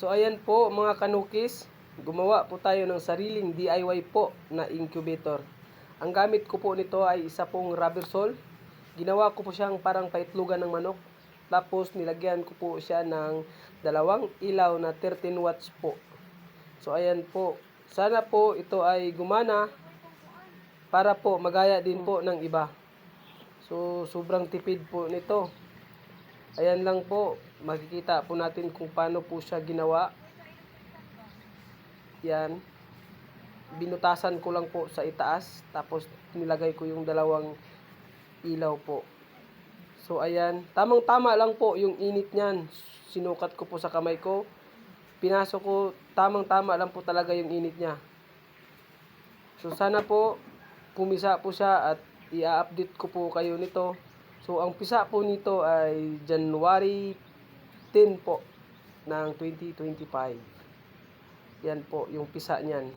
So ayan po mga kanukis, gumawa po tayo ng sariling DIY po na incubator. Ang gamit ko po nito ay isa pong rubber sole. Ginawa ko po siyang parang paitlugan ng manok. Tapos nilagyan ko po siya ng dalawang ilaw na 13 watts po. So ayan po, sana po ito ay gumana para po magaya din po ng iba. So sobrang tipid po nito. Ayan lang po, makikita po natin kung paano po siya ginawa. Yan, binutasan ko lang po sa itaas, tapos nilagay ko yung dalawang ilaw po. So ayan, tamang tama lang po yung init niyan. Sinukat ko po sa kamay ko, pinasok ko, tamang tama lang po talaga yung init niya. So sana po pumisa po siya at i-update ko po kayo nito. So ang pisa po nito ay January 10 po ng 2025. Yan po yung pisa niyan.